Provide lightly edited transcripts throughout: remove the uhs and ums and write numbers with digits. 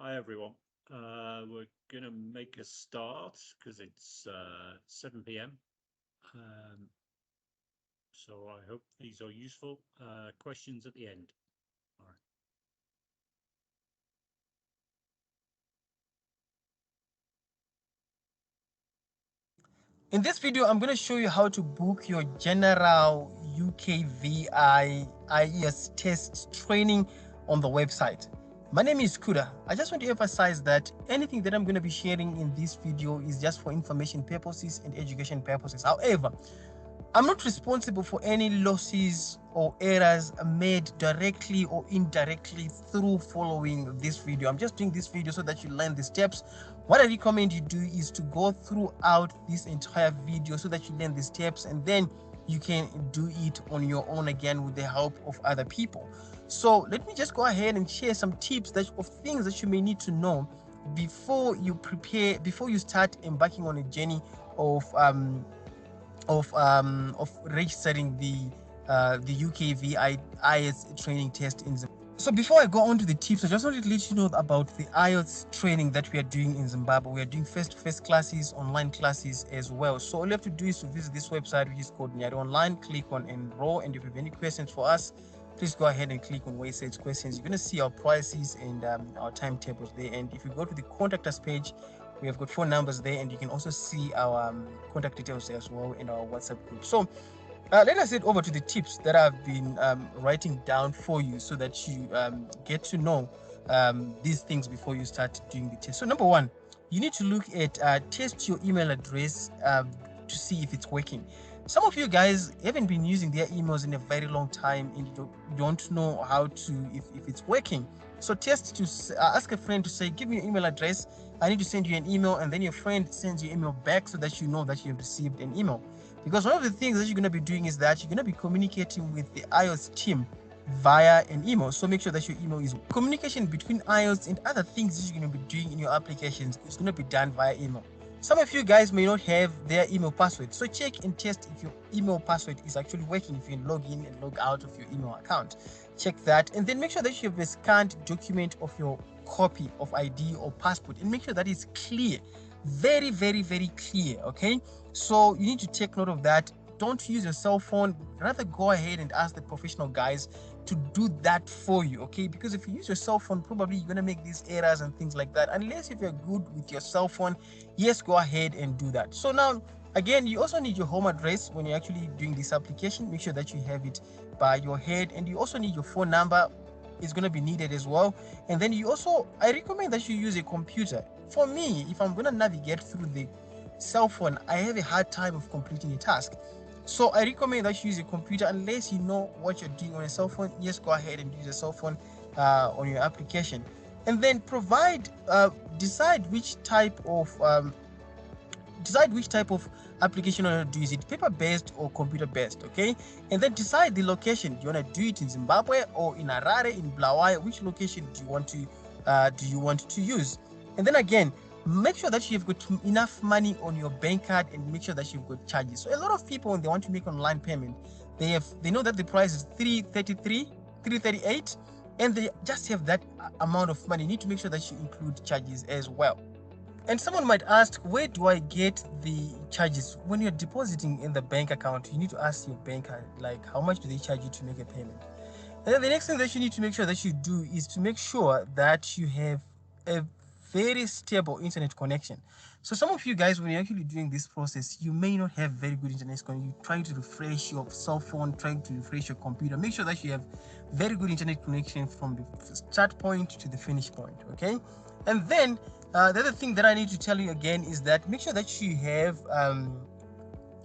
Hi everyone. We're gonna make a start because it's 7 p.m. Um, so I hope these are useful. Questions at the end. All right. In this video, I'm going to show you how to book your general UKVI IELTS test training on the website. My name is Kuda. I just want to emphasize that anything that I'm going to be sharing in this video is just for information purposes and education purposes. However, I'm not responsible for any losses or errors made directly or indirectly through following this video. I'm just doing this video so that you learn the steps. What I recommend you do is to go throughout this entire video so that you learn the steps, and then you can do it on your own again with the help of other people. So let me just go ahead and share some tips of things that you may need to know before you start embarking on a journey of registering the UKV IELTS training test in Zimbabwe. So before I go on to the tips, I just wanted to let you know about the IELTS training that we are doing in Zimbabwe. We are doing face-to-face classes, online classes as well. So all you have to do is to visit this website, which is called Nyari Online. Click on Enroll, and if you have any questions for us, please go ahead and click on where it says questions. You're going to see our prices and our timetables there. And if you go to the contact us page, we have got phone numbers there, and you can also see our contact details there as well in our WhatsApp group. So let us head over to the tips that I've been writing down for you so that you get to know these things before you start doing the test. So number one, you need to look at test your email address to see if it's working. Some of you guys haven't been using their emails in a very long time and you don't know how to if it's working. So test to ask a friend to say, give me your email address. I need to send you an email, and then your friend sends you email back so that you know that you have received an email. Because one of the things that you're going to be doing is that you're going to be communicating with the IELTS team via an email. So make sure that your email is communication between IELTS and other things that you're going to be doing in your applications is going to be done via email. Some of you guys may not have their email password. So check and test if your email password is actually working. If you can log in and log out of your email account, check that. And then make sure that you have a scanned document of your copy of ID or passport, and make sure that it's clear, very, very, very clear. Okay, so you need to take note of that. Don't use your cell phone. Rather go ahead and ask the professional guys to do that for you, okay? Because if you use your cell phone, probably you're gonna make these errors and things like that. Unless if you're good with your cell phone, yes, go ahead and do that. So now, again, you also need your home address when you're actually doing this application. Make sure that you have it by your head, and you also need your phone number. It's gonna be needed as well. And then you also, I recommend that you use a computer. For me, if I'm gonna navigate through the cell phone, I have a hard time of completing a task. So I recommend that you use a computer unless you know what you're doing on a cell phone. Yes, go ahead and use a cell phone on your application, and then decide which type of application you want to do. Is it paper based or computer based? Okay, and then decide the location. Do you want to do it in Zimbabwe or in Harare, in Bulawayo? Which location do you want to use? And then again, make sure that you've got enough money on your bank card, and make sure that you've got charges. So a lot of people, when they want to make online payment, they know that the price is 333, 338, and they just have that amount of money. You need to make sure that you include charges as well. And someone might ask, where do I get the charges? When you're depositing in the bank account, you need to ask your banker, like, how much do they charge you to make a payment? And then the next thing that you need to make sure that you do is to make sure that you have a very stable internet connection. So some of you guys, when you're actually doing this process, you may not have very good internet connection. You're trying to refresh your cell phone, trying to refresh your computer. Make sure that you have very good internet connection from the start point to the finish point, okay? And then the other thing that I need to tell you again is that make sure that you have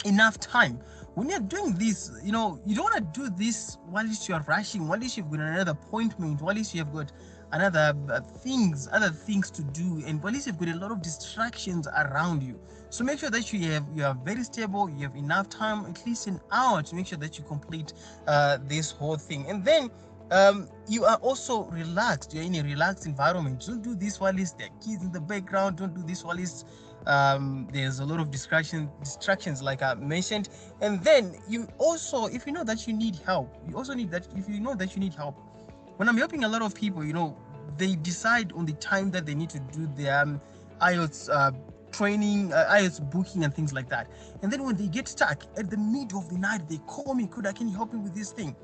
enough time when you're doing this. You don't want to do this while you're rushing, while you've got another appointment, while you've got another other things to do, and while you've got a lot of distractions around you. So make sure that you are very stable, you have enough time, at least an hour, to make sure that you complete this whole thing. And then you are also relaxed. You're in a relaxed environment. Don't do this while there are kids in the background. Don't do this while there's a lot of distractions, like I mentioned. And then you also, if you know that you need help, when I'm helping a lot of people, they decide on the time that they need to do their IELTS training, IELTS booking and things like that. And then when they get stuck at the middle of the night, they call me, Kuda, can you help me with this thing?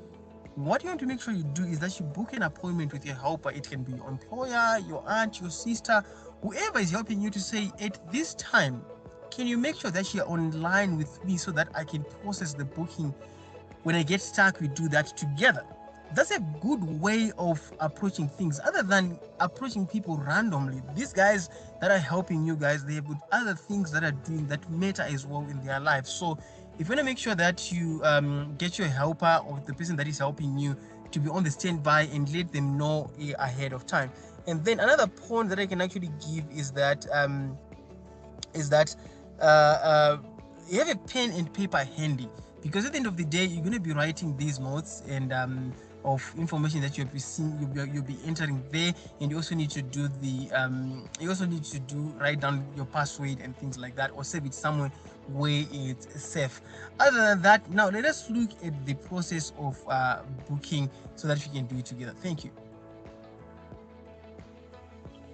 What you want to make sure you do is that you book an appointment with your helper. It can be your employer, your aunt, your sister, whoever is helping you, to say, at this time, can you make sure that you're online with me so that I can process the booking? When I get stuck, we do that together. That's a good way of approaching things, other than approaching people randomly. These guys that are helping you guys, they have got other things that are doing that matter as well in their lives. So if you want to make sure that you get your helper or the person that is helping you to be on the standby and let them know ahead of time. And then another point that I can actually give is that uh, uh, you have a pen and paper handy, because at the end of the day, you're going to be writing these notes and of information that you'll be seeing, you'll be entering there. And you also need to do write down your password and things like that, or save it somewhere where it's safe. Other than that, now let us look at the process of booking so that we can do it together. Thank you.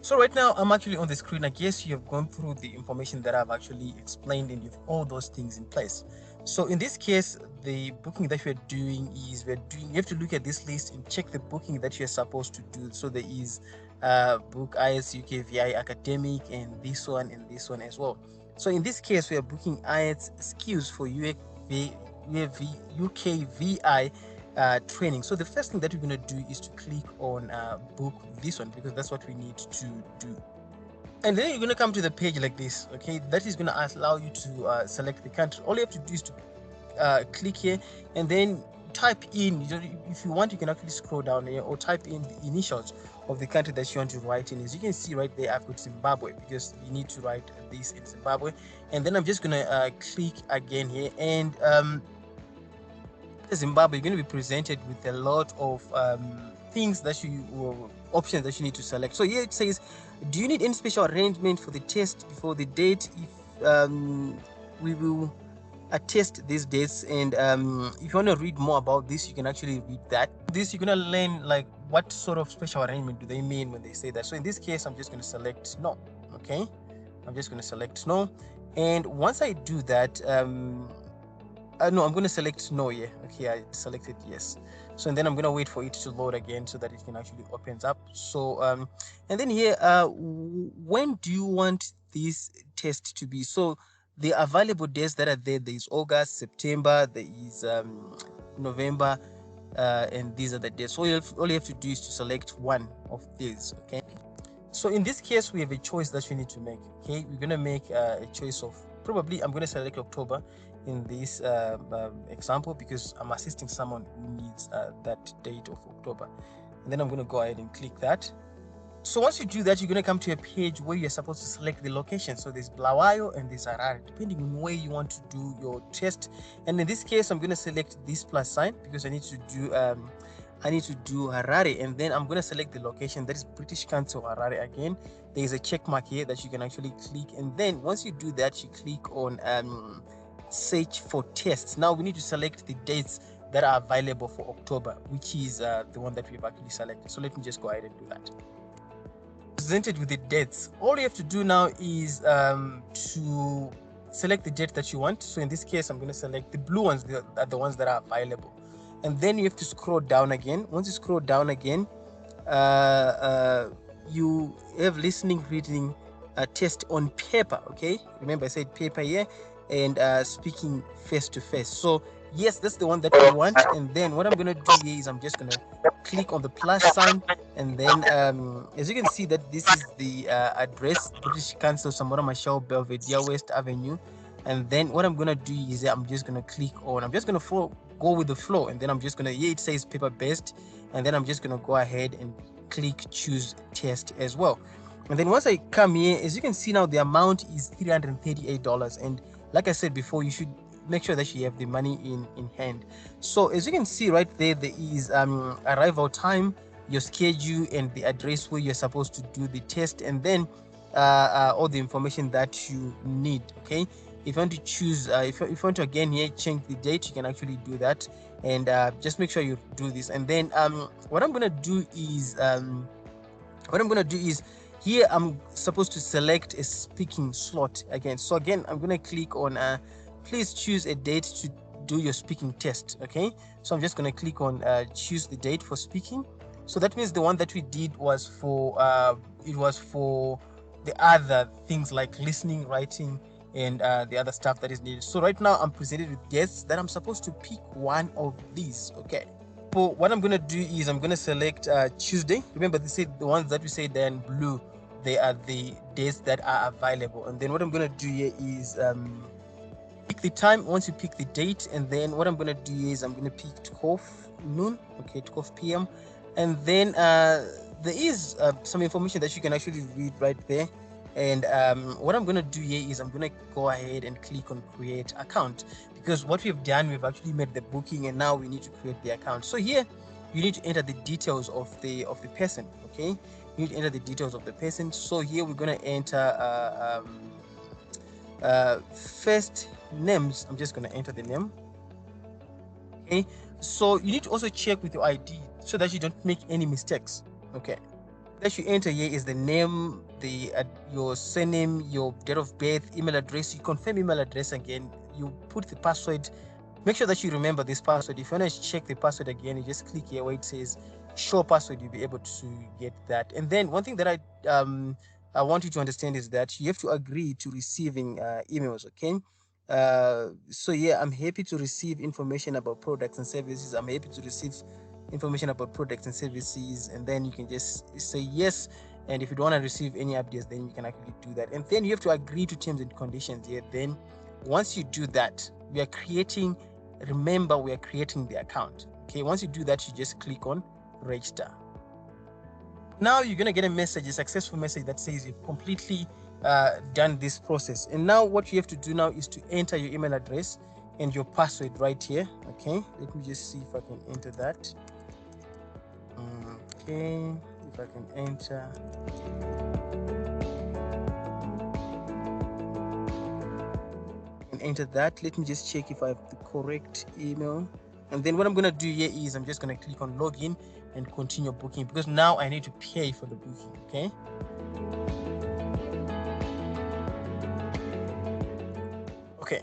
So right now I'm actually on the screen. I guess you have gone through the information that I've actually explained, and you have all those things in place. So in this case, the booking that we're doing is you have to look at this list and check the booking that you're supposed to do. So there is book IELTS UK VI academic, and this one as well. So in this case, we are booking IELTS skills for UK VI training. So the first thing that we're going to do is to click on book this one, because that's what we need to do. And then you're going to come to the page like this. Okay, that is going to allow you to select the country. All you have to do is to click here and then type in. If you want, you can actually scroll down here or type in the initials of the country that you want to write in. As you can see right there, I've got Zimbabwe, because you need to write this in Zimbabwe. And then I'm just going to click again here, and Zimbabwe, you're going to be presented with a lot of things that options that you need to select. So here it says, do you need any special arrangement for the test before the date? If we will attest these dates, and if you want to read more about this, you can actually read that. This you're going to learn like what sort of special arrangement do they mean when they say that. So in this case, I'm just going to select no. Okay, I'm just going to select no, and once I do that, no, I'm going to select no. Yeah, okay, I selected yes. So and then I'm going to wait for it to load again so that it can actually opens up. So and then here, when do you want this test to be? So the available dates that are there is August, September, there is November, and these are the dates. So all you have to do is to select one of these. Okay, so in this case, we have a choice that we need to make. Okay, we're going to make a choice of, probably I'm going to select October in this example, because I'm assisting someone who needs that date of October. And then I'm going to go ahead and click that. So once you do that, you're going to come to a page where you're supposed to select the location. So there's Bulawayo and there's Harare, depending on where you want to do your test. And in this case, I'm going to select this plus sign, because I need to do Harare, and then I'm going to select the location, that is British Council Harare. Again, there is a check mark here that you can actually click, and then once you do that, you click on search for tests. Now we need to select the dates that are available for October, which is the one that we've actually selected. So let me just go ahead and do that. Presented with the dates, all you have to do now is to select the date that you want. So in this case, I'm going to select the blue ones, are the ones that are available, and then you have to scroll down again. Once you scroll down again, you have listening, reading, test on paper. Okay, remember I said paper here, and speaking face to face. So yes, that's the one that we want. And then what I'm going to do here is I'm just going to click on the plus sign, and then as you can see that this is the address, British Council, Samora Machel, Belvedere West Avenue. And then what I'm going to do is I'm just going to click on, I'm just going to go with the flow, and then I'm just going to, here it says paper based, and then I'm just going to go ahead and click choose test as well. And then once I come here, as you can see now, the amount is $338. And like I said before, you should make sure that you have the money in hand. So as you can see right there, there is arrival time, your schedule, and the address where you're supposed to do the test, and then all the information that you need. Okay, if you want to choose, if you want to again here change the date, you can actually do that, and just make sure you do this. And then what I'm gonna do is what I'm going to do is, here I'm supposed to select a speaking slot again. So again, I'm going to click on please choose a date to do your speaking test. Okay, so I'm just going to click on choose the date for speaking. So that means the one that we did was for it was for the other things like listening, writing, and the other stuff that is needed. So right now I'm presented with guests that I'm supposed to pick one of these. Okay, so what I'm gonna do is I'm gonna select Tuesday. Remember, they said the ones that we say they're in blue, they are the days that are available. And then what I'm gonna do here is pick the time. Once you pick the date, and then what I'm gonna do is I'm gonna pick 12 noon. Okay, 12 p.m. And then there is some information that you can actually read right there. And what I'm gonna do here is I'm gonna go ahead and click on create account, because what we've done, we've actually made the booking, and now we need to create the account. So here you need to enter the details of the person. Okay, you need to enter the details of the person. So here we're gonna enter first names. I'm just gonna enter the name. Okay, so you need to also check with your ID so that you don't make any mistakes. Okay, that you enter here is the name, the your surname, your date of birth, email address. You confirm email address again. You put the password. Make sure that you remember this password. If you want to check the password again, you just click here where it says show password. You'll be able to get that. And then one thing that I want you to understand is that you have to agree to receiving emails. Okay. So yeah, I'm happy to receive information about products and services. I'm happy to receive information about products and services, and then you can just say yes. And if you don't want to receive any updates, then you can actually do that. And then you have to agree to terms and conditions here. Then once you do that, we are creating, remember, we are creating the account. Okay, once you do that, you just click on register. Now you're gonna get a message, a successful message that says you've completely done this process. And now what you have to do now is to enter your email address and your password right here. Okay, let me just see if I can enter that. Okay, if I can enter. And enter that. Let me just check if I have the correct email. And then what I'm gonna do here is I'm just gonna click on login and continue booking, because now I need to pay for the booking. Okay. Okay.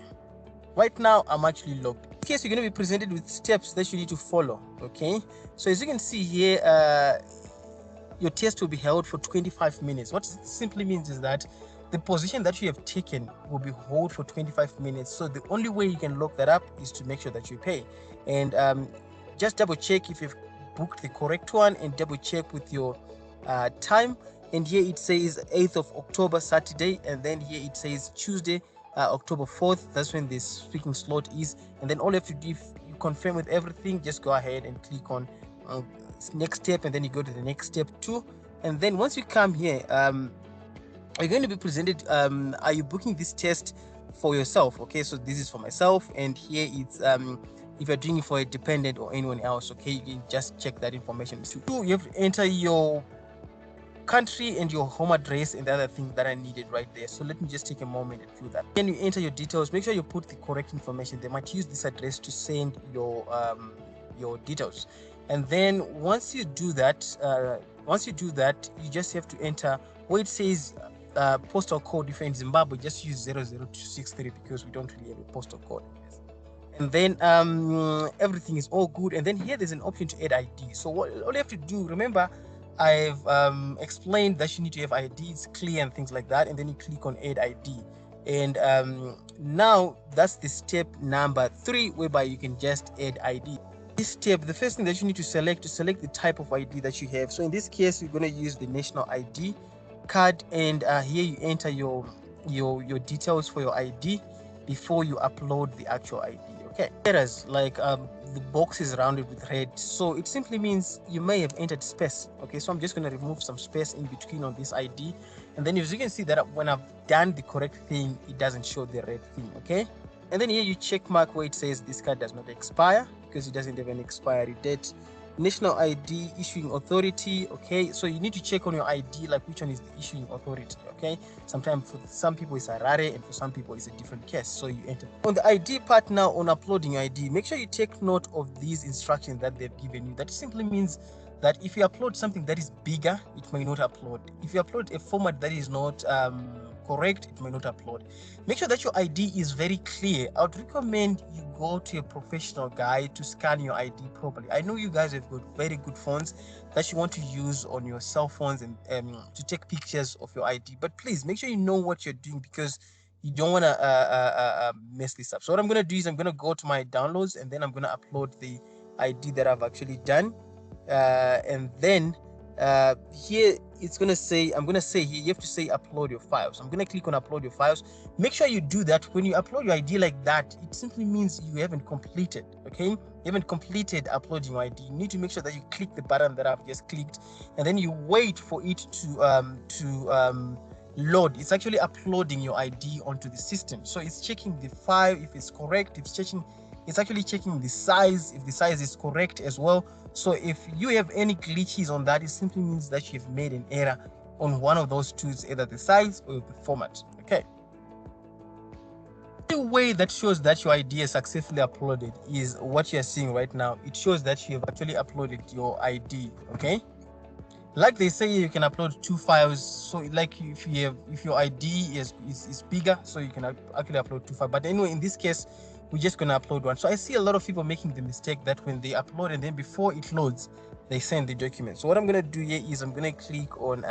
Right now I'm actually logged. In case, you're going to be presented with steps that you need to follow. Okay, so as you can see here, your test will be held for 25 minutes. What it simply means is that the position that you have taken will be held for 25 minutes. So the only way you can lock that up is to make sure that you pay. And just double check if you've booked the correct one, and double check with your time. And here it says 8th of October, Saturday, and then here it says Tuesday, October 4th. That's when this speaking slot is. And then all you have to do, if you confirm with everything, just go ahead and click on next step, and then you go to the next step too. And then once you come here, you're going to be presented, are you booking this test for yourself? Okay, so this is for myself, and here it's if you're doing it for a dependent or anyone else. Okay, you can just check that information too. You have to enter your country and your home address and the other things that are needed right there. So let me just take a moment and do that. Then you enter your details. Make sure you put the correct information. They might use this address to send your details. And then once you do that, you just have to enter where it says postal code. If you're in Zimbabwe, just use 00263, because we don't really have a postal code. And then everything is all good. And then here there's an option to add ID. So all you have to do, remember, I've explained that you need to have IDs clear and things like that, and then you click on add ID. And now that's the step number 3, whereby you can just add ID. This step, the first thing that you need to select the type of ID that you have. So in this case, you're going to use the national ID card, and here you enter your details for your ID before you upload the actual ID. Okay, letters like the box is rounded with red, so it simply means you may have entered space. Okay, so I'm just going to remove some space in between on this ID, and then as you can see that when I've done the correct thing, it doesn't show the red thing. Okay, and then here you check mark where it says this card does not expire, because it doesn't have an expiry date. national ID issuing authority. Okay, so you need to check on your ID, like which one is the issuing authority. Okay, sometimes for some people it's Harare and for some people it's a different case, so you enter on the ID part. Now on uploading your ID, make sure you take note of these instructions that they've given you. That simply means that if you upload something that is bigger, it may not upload. If you upload a format that is not correct, it may not upload. Make sure that your ID is very clear. I would recommend you go to a professional guy to scan your ID properly. I know you guys have got very good phones that you want to use on your cell phones and to take pictures of your ID, but please make sure you know what you're doing, because you don't want to mess this up. So what I'm going to do is I'm going to go to my downloads, and then I'm going to upload the ID that I've actually done. And then here it's gonna say, I'm gonna say here you have to say upload your files. I'm gonna click on upload your files. Make sure you do that. When you upload your ID like that, it simply means you haven't completed. Okay, you haven't completed uploading your ID. You need to make sure that you click the button that I've just clicked, and then you wait for it to load. It's actually uploading your ID onto the system, so it's checking the file if it's correct. It's actually checking the size, if the size is correct as well. So if you have any glitches on that, it simply means that you've made an error on one of those two, either the size or the format. Okay. The way that shows that your ID is successfully uploaded is what you're seeing right now. It shows that you have actually uploaded your ID. Okay. Like they say, you can upload two files. So like if your ID is bigger, so you can actually upload two files. But anyway, in this case, we're just gonna upload one. So I see a lot of people making the mistake that when they upload and then before it loads, they send the document. So what I'm gonna do here is I'm gonna click on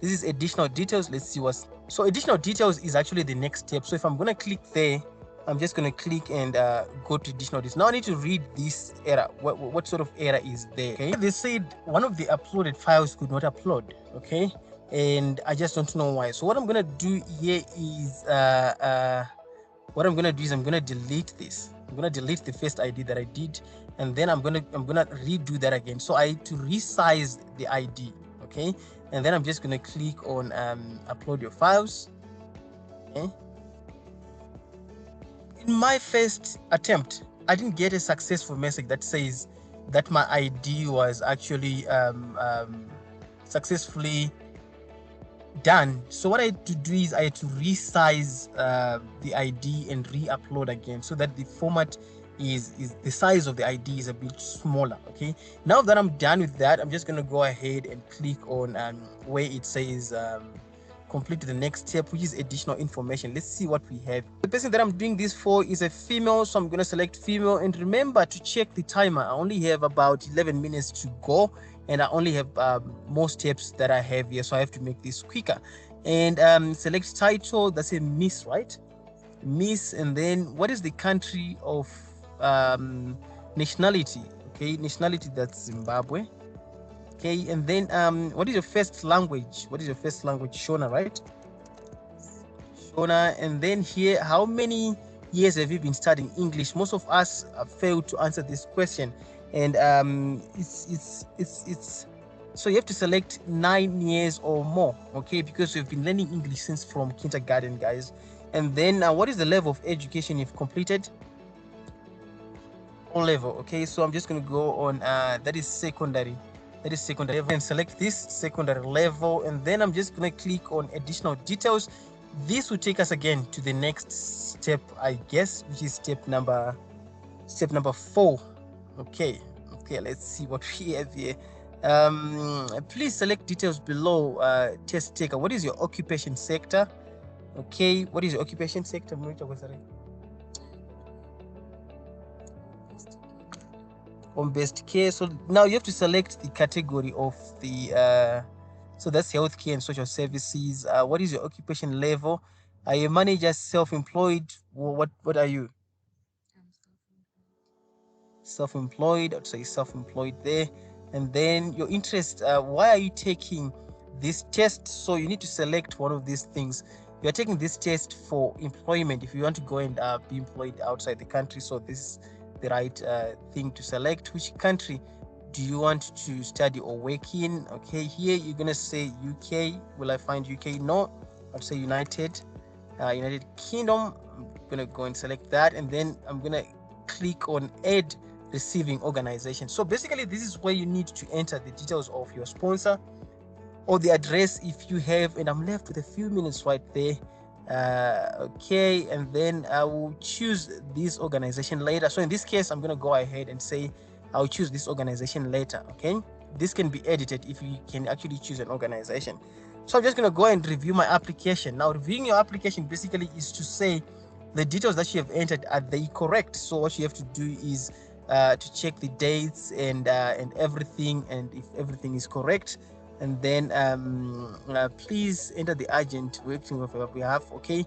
this is additional details. Let's see what's so additional details is actually the next step. So if I'm gonna click there, I'm just going to click and go to additional details. Now I need to read this error. What sort of error is there? Okay, they said one of the uploaded files could not upload. Okay, and I just don't know why. So what I'm going to do here is I'm going to delete this. I'm going to delete the first ID that I did, and then I'm going to redo that again. So I need to resize the ID. Okay, and then I'm just going to click on upload your files. Okay. In my first attempt, I didn't get a successful message that says that my ID was actually successfully done. So what I had to do is I had to resize the ID and re-upload again, so that the format is the size of the ID is a bit smaller. Okay, now that I'm done with that, I'm just going to go ahead and click on where it says complete the next step, which is additional information. Let's see what we have. The person that I'm doing this for is a female, so I'm going to select female, and remember to check the timer. I only have about 11 minutes to go, and I only have more steps that I have here, so I have to make this quicker. And select title. That's a Miss, right? Miss. And then what is the country of nationality? Okay, nationality, that's Zimbabwe. Okay, and then what is your first language? What is your first language? Shona, right? Shona. And then here, how many years have you been studying English? Most of us have failed to answer this question, and it's so you have to select 9 years or more. Okay, because we've been learning English since from kindergarten, guys. And then what is the level of education you've completed? O level. Okay, so I'm just going to go on that is secondary. That is secondary level, and select this secondary level, and then I'm just going to click on additional details. This will take us again to the next step, I guess, which is step number 4. Okay, let's see what we have here. Please select details below. Test taker, what is your occupation sector? Okay, what is your occupation sector? Home-based care. So now you have to select the category of the so that's healthcare and social services. What is your occupation level? Are you a manager, self-employed? What are you? Self-employed. I'd say self-employed there. And then your interest. Why are you taking this test? So you need to select one of these things. You're taking this test for employment if you want to go and be employed outside the country. So this is the right thing to select. Which country do you want to study or work in? Okay, here you're gonna say UK. Will I find UK? No, I'd say United Kingdom. I'm gonna go and select that, and then I'm gonna click on add receiving organization. So basically, this is where you need to enter the details of your sponsor or the address if you have, and I'm left with a few minutes right there. Okay, and then I will choose this organization later. So in this case, I'm going to go ahead and say I'll choose this organization later. Okay, this can be edited if you can actually choose an organization. So I'm just going to go and review my application. Now, reviewing your application basically is to say the details that you have entered, are they correct? So what you have to do is to check the dates and everything, and if everything is correct, and then please enter the agent working on your behalf. Okay,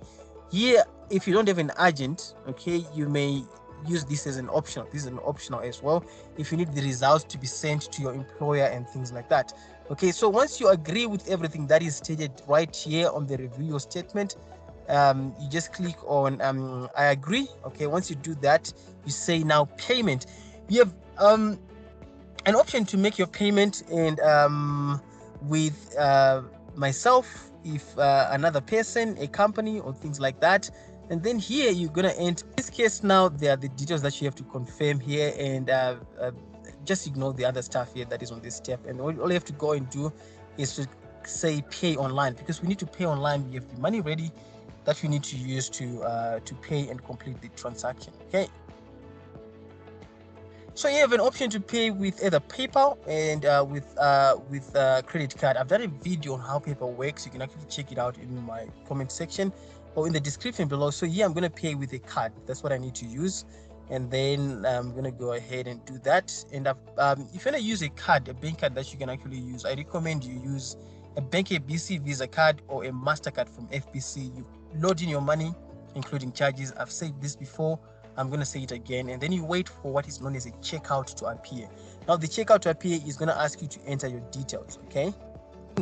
here if you don't have an agent, okay, you may use this as an optional. This is an optional as well if you need the results to be sent to your employer and things like that. Okay, so once you agree with everything that is stated right here on the review your statement, you just click on I agree. Okay, once you do that, you say now payment. You have an option to make your payment, and with myself, if another person, a company, or things like that. And then here you're gonna enter. In this case, now there are the details that you have to confirm here, and just ignore the other stuff here that is on this step. And all you have to go and do is to say pay online, because we need to pay online. We have the money ready that we need to use to pay and complete the transaction. Okay. So you have an option to pay with either PayPal and with credit card. I've done a video on how PayPal works. You can actually check it out in my comment section or in the description below. So yeah, I'm gonna pay with a card. That's what I need to use, and then I'm gonna go ahead and do that. And if you wanna use a card, a bank card that you can actually use, I recommend you use a Bank ABC Visa card or a Mastercard from FBC. You load in your money, including charges. I've said this before. I'm going to say it again, and then you wait for what is known as a checkout to appear. Now the checkout to appear is going to ask you to enter your details. Okay,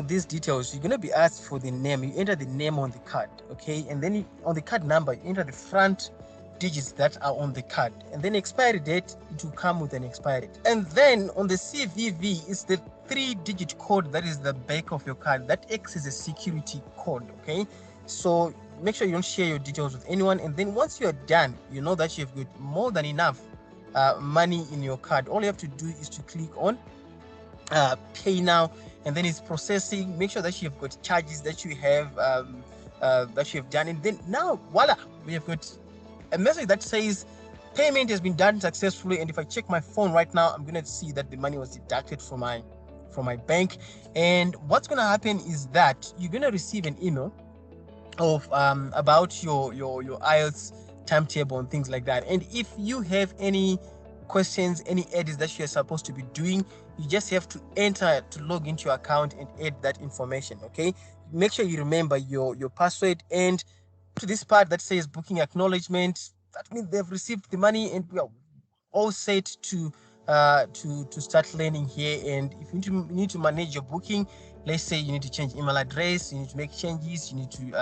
these details, you're going to be asked for the name. You enter the name on the card. Okay, and then on the card number, you enter the front digits that are on the card, and then expiry date, it will come with an expiry date. And then on the CVV is the 3-digit code that is the back of your card that acts as a security code. Okay, so make sure you don't share your details with anyone. And then once you're done, you know that you've got more than enough money in your card. All you have to do is to click on pay now, and then it's processing. Make sure that you've got charges that you have done, and then now voila, we have got a message that says payment has been done successfully. And if I check my phone right now, I'm going to see that the money was deducted from my bank. And what's going to happen is that you're going to receive an email of about your IELTS timetable and things like that. And if you have any questions, any edits that you're supposed to be doing, you just have to enter to log into your account and add that information. Okay, make sure you remember your password. And to this part that says booking acknowledgement, that means they've received the money, and we are all set to start learning here. And if you need to manage your booking, let's say you need to change email address, you need to make changes, you need to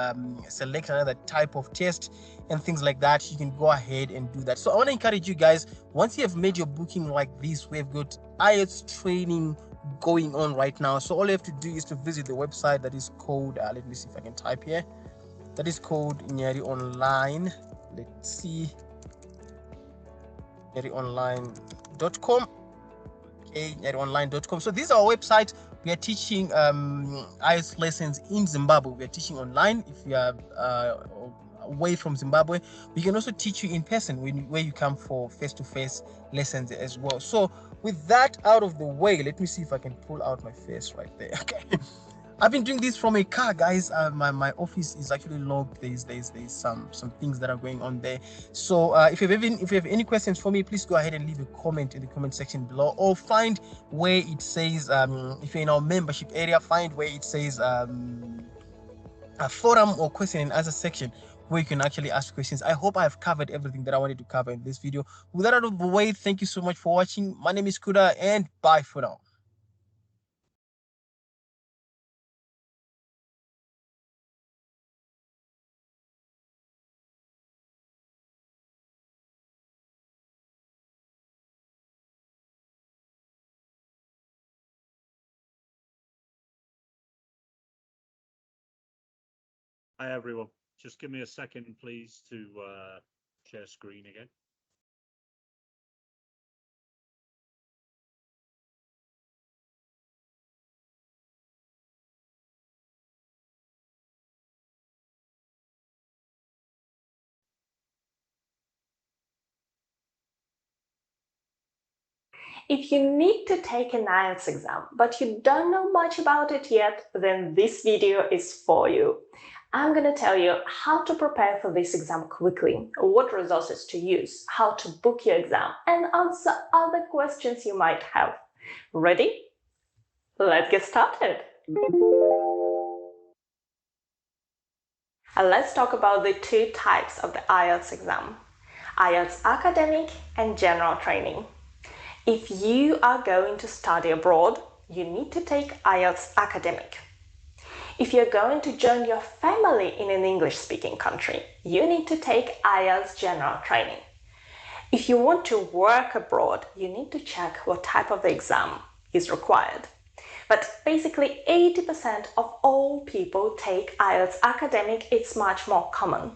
select another type of test and things like that, you can go ahead and do that. So I want to encourage you guys, once you have made your booking like this, we've got IELTS training going on right now. So all you have to do is to visit the website that is called let me see if I can type here, that is called Nyeri Online. Let's see, nyeriOnline.com. Okay, nyeriOnline.com. So this is our website. We are teaching IELTS lessons in Zimbabwe. We are teaching online. If you are away from Zimbabwe, we can also teach you in person where you come for face-to-face lessons as well. So with that out of the way, let me see if I can pull out my face right there. Okay. I've been doing this from a car, guys. My office is actually locked. There's some things that are going on there. So if you have any questions for me, please go ahead and leave a comment in the comment section below, or find where it says if you're in our membership area, find where it says a forum or question and answer section where you can actually ask questions. I hope I've covered everything that I wanted to cover in this video. With that out of the way, thank you so much for watching. My name is Kuda, and bye for now. Hi, everyone. Just give me a second, please, to share screen again. If you need to take an IELTS exam, but you don't know much about it yet, then this video is for you. I'm going to tell you how to prepare for this exam quickly, what resources to use, how to book your exam, and answer other questions you might have. Ready? Let's get started. Let's talk about the two types of the IELTS exam: IELTS Academic and General Training. If you are going to study abroad, you need to take IELTS Academic. If you're going to join your family in an English-speaking country, you need to take IELTS General Training. If you want to work abroad, you need to check what type of the exam is required. But basically 80% of all people take IELTS Academic. It's much more common.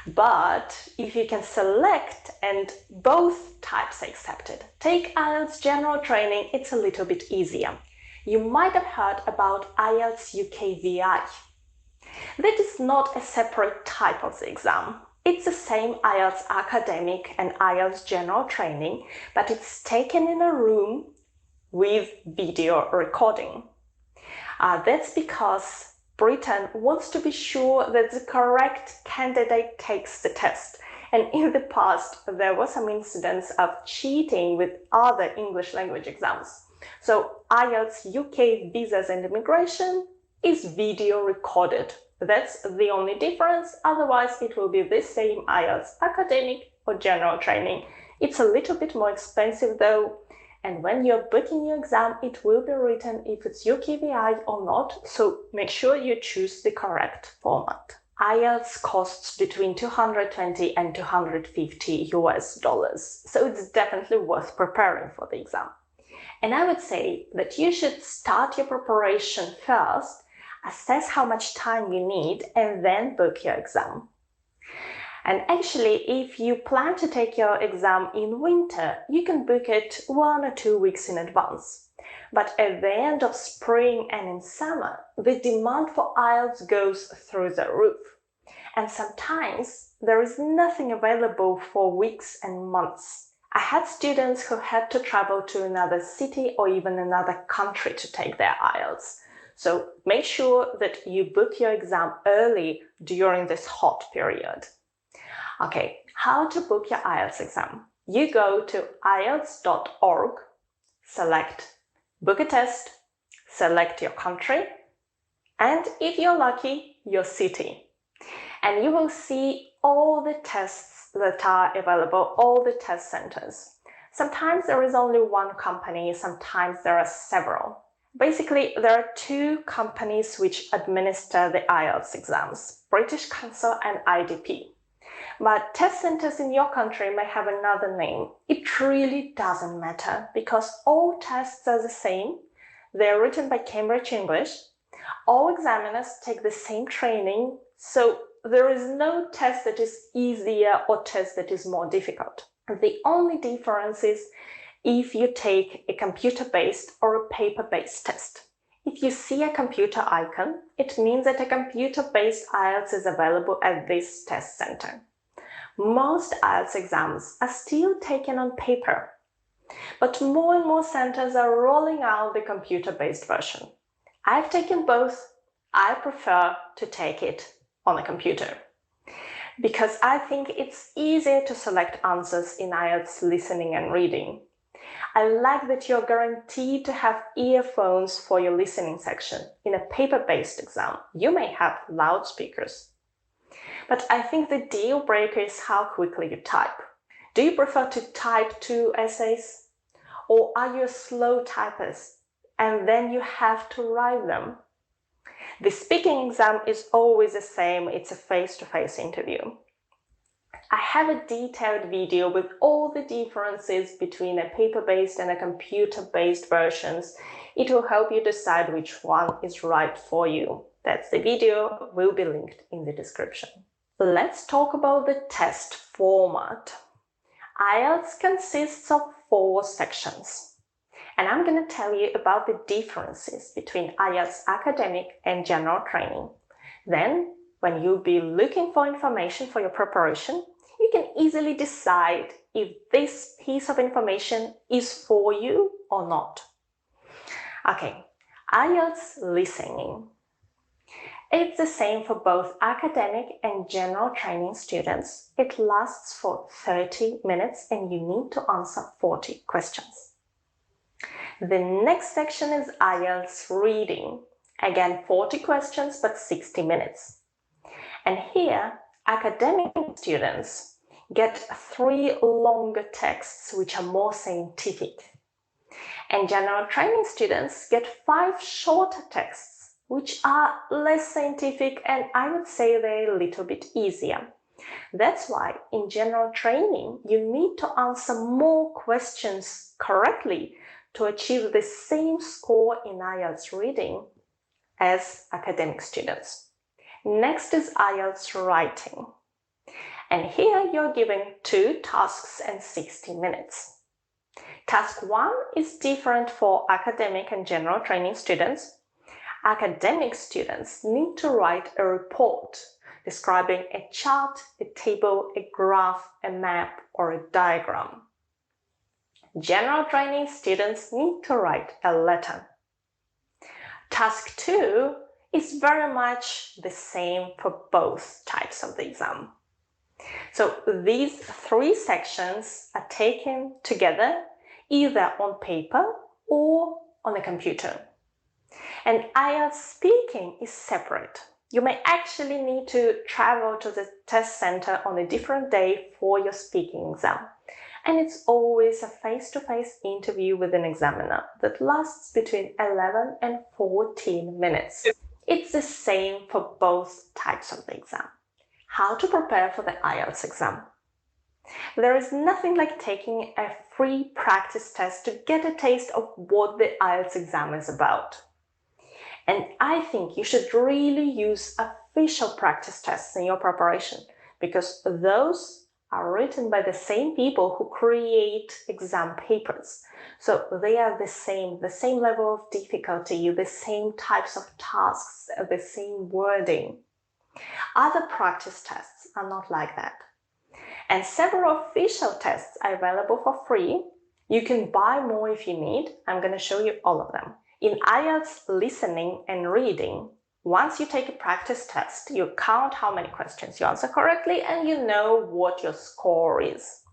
But if you can select and both types are accepted, take IELTS General Training, it's a little bit easier. You might have heard about IELTS UKVI. That is not a separate type of the exam. It's the same IELTS Academic and IELTS General Training, but it's taken in a room with video recording. That's because Britain wants to be sure that the correct candidate takes the test. And in the past, there were some incidents of cheating with other English language exams. So IELTS UK Visas and Immigration is video recorded. That's the only difference. Otherwise, it will be the same IELTS Academic or General Training. It's a little bit more expensive though. And when you're booking your exam, it will be written if it's UKVI or not, so make sure you choose the correct format. IELTS costs between $220 and $250 US, so it's definitely worth preparing for the exam. And I would say that you should start your preparation first, assess how much time you need, and then book your exam. And actually, if you plan to take your exam in winter, you can book it 1 or 2 weeks in advance. But at the end of spring and in summer, the demand for IELTS goes through the roof. And sometimes there is nothing available for weeks and months. I had students who had to travel to another city or even another country to take their IELTS. So make sure that you book your exam early during this hot period. Okay, how to book your IELTS exam? You go to IELTS.org, select book a test, select your country, and if you're lucky, your city. And you will see all the tests that are available, all the test centers. Sometimes there is only one company, sometimes there are several. Basically, there are two companies which administer the IELTS exams, British Council and IDP. But test centers in your country may have another name. It really doesn't matter because all tests are the same. They're written by Cambridge English. All examiners take the same training, so there is no test that is easier or test that is more difficult. The only difference is if you take a computer-based or a paper-based test. If you see a computer icon, it means that a computer-based IELTS is available at this test center. Most IELTS exams are still taken on paper, but more and more centers are rolling out the computer-based version. I've taken both. I prefer to take it on a computer because I think it's easier to select answers in IELTS listening and reading. I like that you're guaranteed to have earphones for your listening section. In a paper-based exam, you may have loudspeakers. But I think the deal breaker is how quickly you type. Do you prefer to type 2 essays? Or are you a slow typist and then you have to write them? The speaking exam is always the same. It's a face-to-face interview. I have a detailed video with all the differences between a paper-based and a computer-based versions. It will help you decide which one is right for you. That's the video, will be linked in the description. Let's talk about the test format. IELTS consists of 4 sections, and I'm going to tell you about the differences between IELTS Academic and General Training. Then, when you'll be looking for information for your preparation, you can easily decide if this piece of information is for you or not. Okay, IELTS listening. It's the same for both academic and general training students. It lasts for 30 minutes and you need to answer 40 questions. The next section is IELTS reading. Again, 40 questions but 60 minutes. And here, academic students get 3 longer texts which are more scientific. And general training students get 5 shorter texts which are less scientific, and I would say they're a little bit easier. That's why in general training, you need to answer more questions correctly to achieve the same score in IELTS reading as academic students. Next is IELTS writing. And here you're given 2 tasks and 60 minutes. Task 1 is different for academic and general training students. Academic students need to write a report describing a chart, a table, a graph, a map, or a diagram. General training students need to write a letter. Task 2 is very much the same for both types of the exam. So these 3 sections are taken together either on paper or on a computer. And IELTS speaking is separate. You may actually need to travel to the test center on a different day for your speaking exam. And it's always a face-to-face interview with an examiner that lasts between 11 and 14 minutes. It's the same for both types of the exam. How to prepare for the IELTS exam? There is nothing like taking a free practice test to get a taste of what the IELTS exam is about. And I think you should really use official practice tests in your preparation, because those are written by the same people who create exam papers. So they are the same level of difficulty, the same types of tasks, the same wording. Other practice tests are not like that. And several official tests are available for free. You can buy more if you need. I'm going to show you all of them. In IELTS listening and reading, once you take a practice test, you count how many questions you answer correctly and you know what your score is.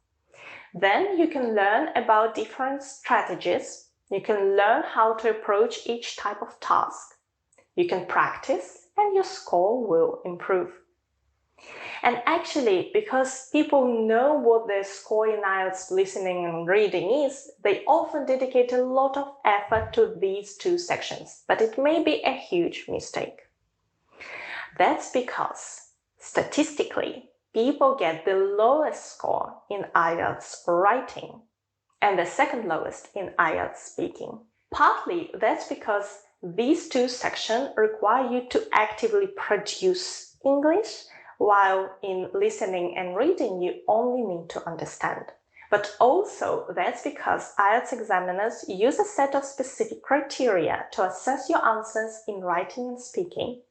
Then you can learn about different strategies. You can learn how to approach each type of task. You can practice and your score will improve. And actually, because people know what their score in IELTS listening and reading is, they often dedicate a lot of effort to these 2 sections, but it may be a huge mistake. That's because, statistically, people get the lowest score in IELTS writing and the second lowest in IELTS speaking. Partly that's because these 2 sections require you to actively produce English, while in listening and reading you only need to understand. But also that's because IELTS examiners use a set of specific criteria to assess your answers in writing and speaking.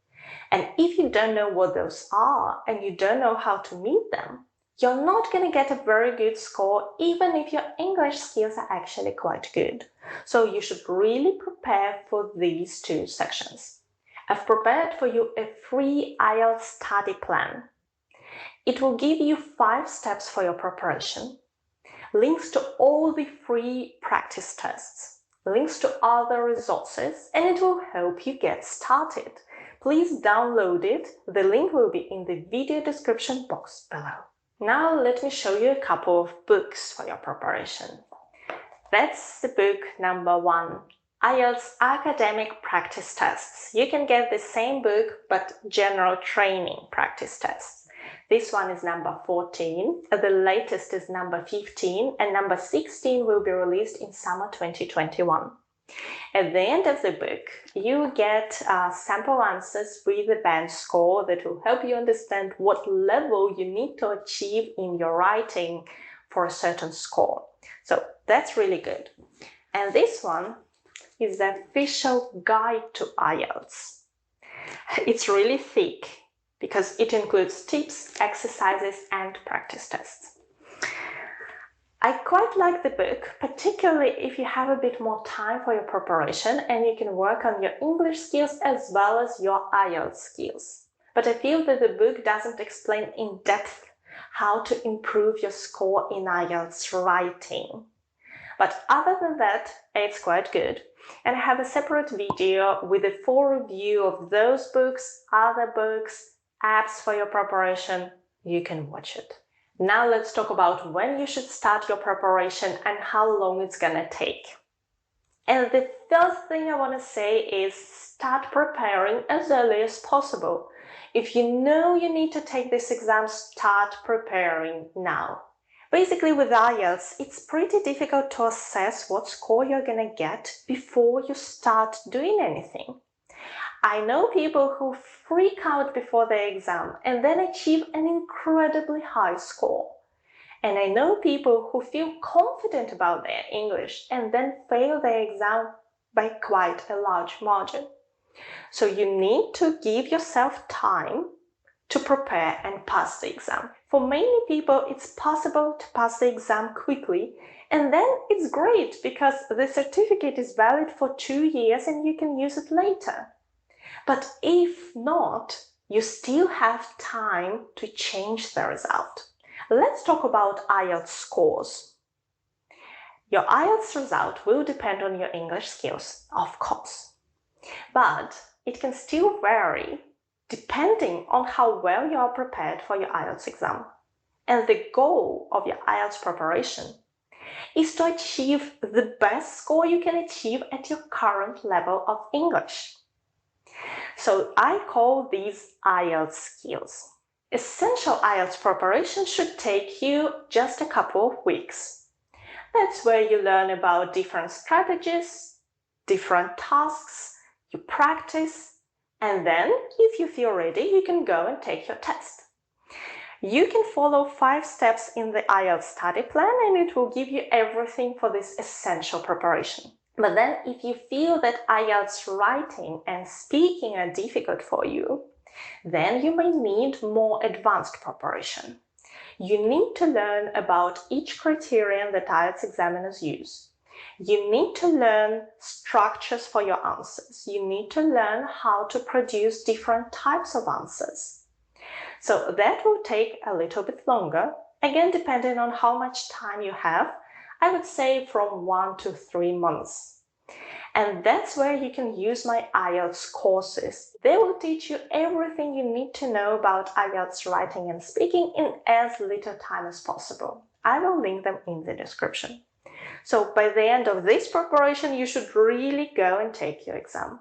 And if you don't know what those are and you don't know how to meet them, you're not going to get a very good score even if your English skills are actually quite good. So you should really prepare for these 2 sections. I've prepared for you a free IELTS study plan. It will give you 5 steps for your preparation, links to all the free practice tests, links to other resources, and it will help you get started. Please download it. The link will be in the video description box below. Now let me show you a couple of books for your preparation. That's the book number 1. IELTS Academic Practice Tests. You can get the same book, but general training practice tests. This one is number 14, the latest is number 15, and number 16 will be released in summer 2021. At the end of the book, you get sample answers with the band score that will help you understand what level you need to achieve in your writing for a certain score. So that's really good. And this one is the official guide to IELTS. It's really thick because it includes tips, exercises, and practice tests. I quite like the book, particularly if you have a bit more time for your preparation and you can work on your English skills as well as your IELTS skills. But I feel that the book doesn't explain in depth how to improve your score in IELTS writing. But other than that, it's quite good. And I have a separate video with a full review of those books, other books, apps for your preparation. You can watch it. Now let's talk about when you should start your preparation and how long it's gonna take. And the first thing I want to say is start preparing as early as possible. If you know you need to take this exam, start preparing now. Basically with IELTS, it's pretty difficult to assess what score you're gonna get before you start doing anything. I know people who freak out before their exam and then achieve an incredibly high score. And I know people who feel confident about their English and then fail their exam by quite a large margin. So you need to give yourself time to prepare and pass the exam. For many people, it's possible to pass the exam quickly, and then it's great because the certificate is valid for 2 years and you can use it later. But if not, you still have time to change the result. Let's talk about IELTS scores. Your IELTS result will depend on your English skills, of course, but it can still vary depending on how well you are prepared for your IELTS exam. And the goal of your IELTS preparation is to achieve the best score you can achieve at your current level of English. So I call these IELTS skills. Essential IELTS preparation should take you just a couple of weeks. That's where you learn about different strategies, different tasks, you practice, and then if you feel ready, you can go and take your test. You can follow 5 steps in the IELTS study plan and it will give you everything for this essential preparation. But then if you feel that IELTS writing and speaking are difficult for you, then you may need more advanced preparation. You need to learn about each criterion that IELTS examiners use. You need to learn structures for your answers. You need to learn how to produce different types of answers. So that will take a little bit longer, again depending on how much time you have. I would say from 1 to 3 months. And that's where you can use my IELTS courses. They will teach you everything you need to know about IELTS writing and speaking in as little time as possible. I will link them in the description. So by the end of this preparation, you should really go and take your exam.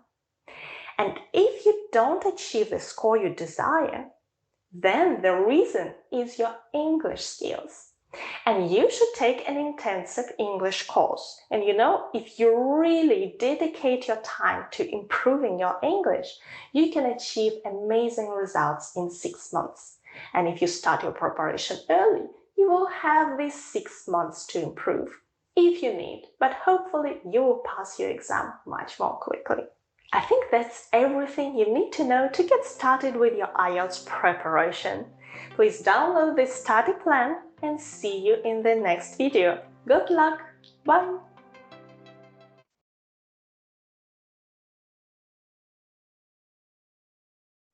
And if you don't achieve the score you desire, then the reason is your English skills. And you should take an intensive English course. And you know, if you really dedicate your time to improving your English, you can achieve amazing results in 6 months. And if you start your preparation early, you will have these 6 months to improve if you need, but hopefully you will pass your exam much more quickly. I think that's everything you need to know to get started with your IELTS preparation. Please download this study plan and see you in the next video. Good luck! Bye!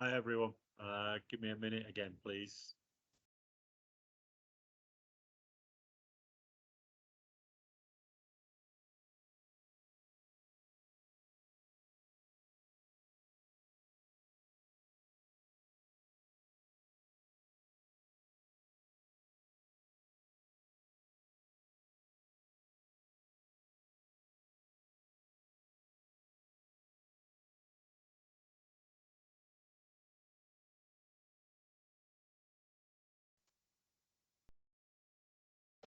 Hi everyone. Give me a minute again, please.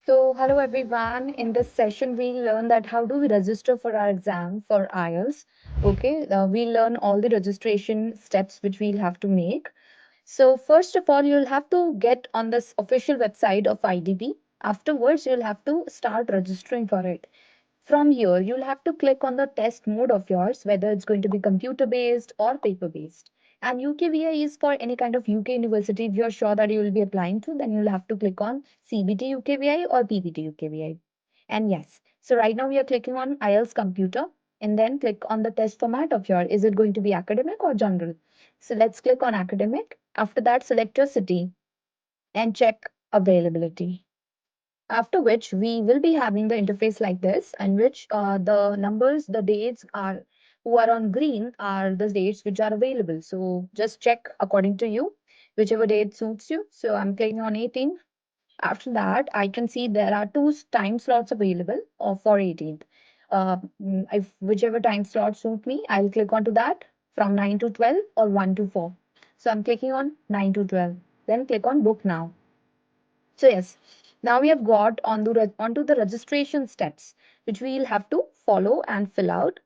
So, hello everyone. In this session, we learn that how do we register for our exam for IELTS. Okay, we learn all the registration steps which we'll have to make. So, first of all, you'll have to get on this official website of IDB. Afterwards, you'll have to start registering for it. From here, you'll have to click on the test mode of yours, whether it's going to be computer based or paper based. And UKVI is for any kind of UK university. If you're sure that you will be applying to, then you'll have to click on CBT UKVI or PBT UKVI. And yes, so right now we are clicking on IELTS computer and then click on the test format of your, is it going to be academic or general? So let's click on academic. After that, select your city and check availability. After which we will be having the interface like this, and which the numbers, the dates are who are on green are the dates which are available. So just check according to you, whichever date suits you. So I'm clicking on 18. After that, I can see there are two time slots available for 18th. If whichever time slot suit me, I'll click onto that from 9 to 12 or 1 to 4. So I'm clicking on 9 to 12. Then click on book now. So yes, now we have got onto the registration steps, which we'll have to follow and fill out.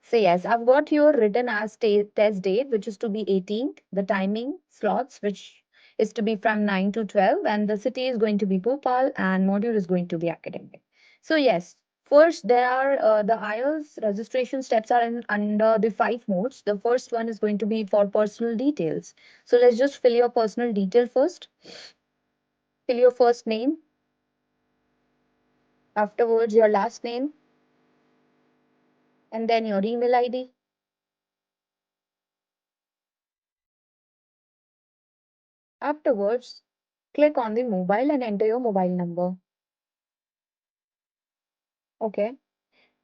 So yes, I've got here written as test date, which is to be 18th, the timing slots, which is to be from 9 to 12, and the city is going to be Bhopal, and module is going to be academic. So yes, first there are the IELTS registration steps are under the 5 modes. The first one is going to be for personal details. So let's just fill your personal detail first. Fill your first name, afterwards your last name, and then your email ID. Afterwards, click on the mobile and enter your mobile number. Okay.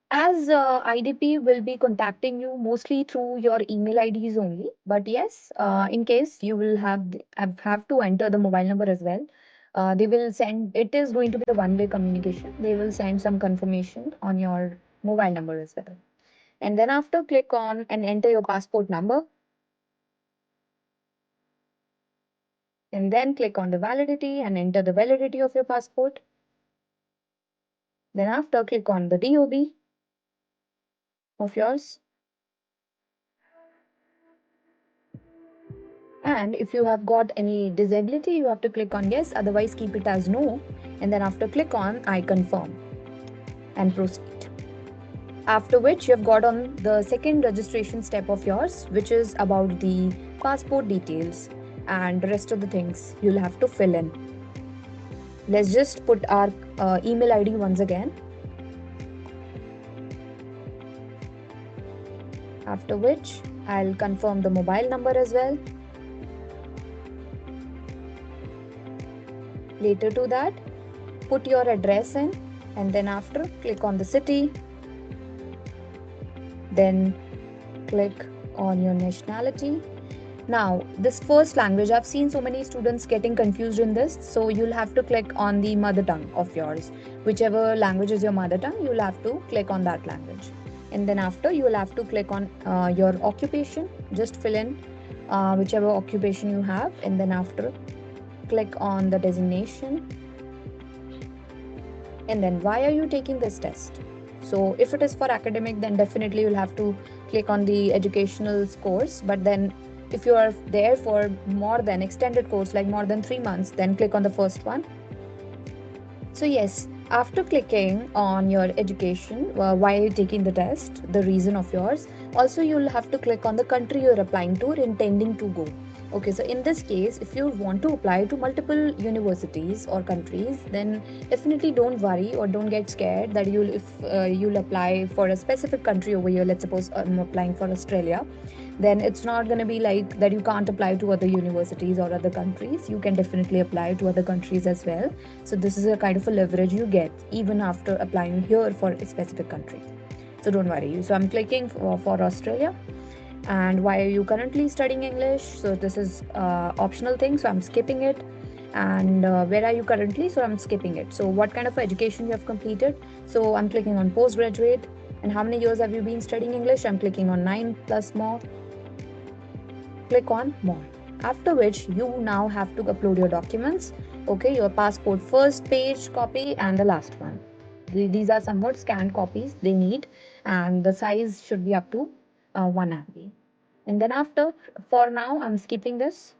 As IDP will be contacting you mostly through your email IDs only, but yes, in case you will have to enter the mobile number as well. They will send. It is going to be a one-way communication. They will send some confirmation on your mobile number as well. And then after, click on and enter your passport number. And then click on the validity and enter the validity of your passport. Then after, click on the DOB of yours. And if you have got any disability, you have to click on yes, otherwise keep it as no. And then after, click on I confirm and proceed. After which you have got on the second registration step of yours, which is about the passport details and the rest of the things you'll have to fill in. Let's just put our email ID once again. After which I'll confirm the mobile number as well. Later to that, put your address in, and then after, click on the city. Then click on your nationality. Now, this first language, I've seen so many students getting confused in this. So you'll have to click on the mother tongue of yours. Whichever language is your mother tongue, you'll have to click on that language. And then after, you will have to click on your occupation. Just fill in whichever occupation you have. And then after, click on the designation. And then why are you taking this test? So if it is for academic, then definitely you'll have to click on the educational course. But then if you are there for more than extended course, like more than 3 months, then click on the first one. So yes, after clicking on your education, why are you taking the test, the reason of yours, also you'll have to click on the country you're applying to or intending to go. Okay, so in this case, if you want to apply to multiple universities or countries, then definitely don't worry or don't get scared that you'll apply for a specific country over here. Let's suppose I'm applying for Australia, then it's not going to be like that you can't apply to other universities or other countries. You can definitely apply to other countries as well. So this is a kind of a leverage you get even after applying here for a specific country. So don't worry. So I'm clicking for Australia. And why are you currently studying English? So this is optional thing, so I'm skipping it. And where are you currently? So I'm skipping it. So what kind of education you have completed? So I'm clicking on postgraduate. And how many years have you been studying English? I'm clicking on 9 plus more. Click on more. After which you now have to upload your documents. Okay, your passport first page copy and the last one. These are somewhat scanned copies they need, and the size should be up to 1 MB. And then after, for now, I'm skipping this.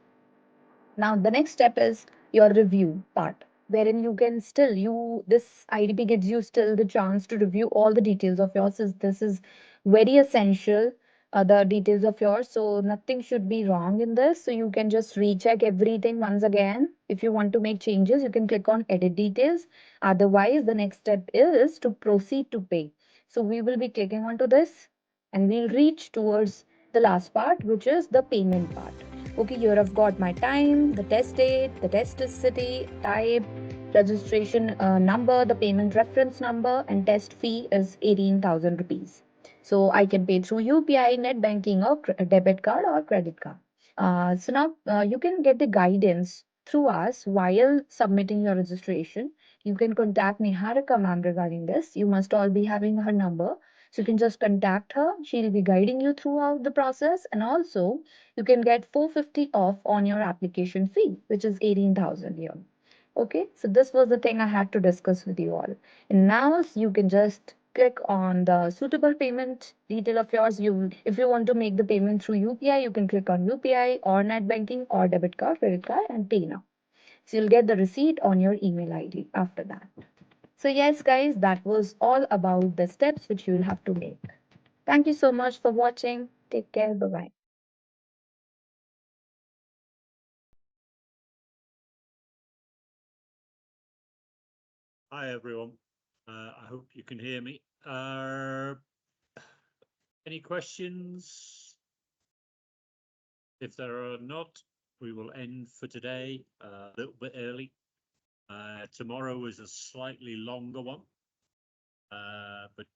Now the next step is your review part, wherein you can still this IDP gives you still the chance to review all the details of yours. This is very essential the details of yours. So nothing should be wrong in this. So you can just recheck everything once again. If you want to make changes, you can click on edit details. Otherwise, the next step is to proceed to pay. So we will be clicking onto this and we'll reach towards the last part, which is the payment part. Okay, here I've got my time, the test date, the test city, type, registration number, the payment reference number, and test fee is 18,000 rupees. So I can pay through UPI, net banking, or debit card or credit card. So now you can get the guidance through us while submitting your registration. You can contact Niharika ma'am regarding this. You must all be having her number. So you can just contact her. She'll be guiding you throughout the process. And also you can get 450 off on your application fee, which is 18,000 here. Okay, so this was the thing I had to discuss with you all. And now you can just click on the suitable payment detail of yours. If you want to make the payment through UPI, you can click on UPI or net banking or debit card, credit card, and pay now. So you'll get the receipt on your email ID after that. So yes, guys, that was all about the steps which you'll have to make. Thank you so much for watching. Take care. Bye bye. Hi everyone. I hope you can hear me. Any questions? If there are not, we will end for today a little bit early. Tomorrow is a slightly longer one. But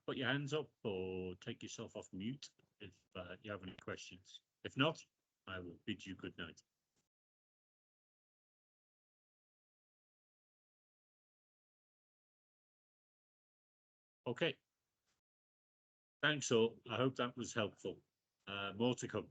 put your hands up or take yourself off mute if you have any questions. If not, I will bid you good night. Okay. Thanks all. I hope that was helpful. More to come.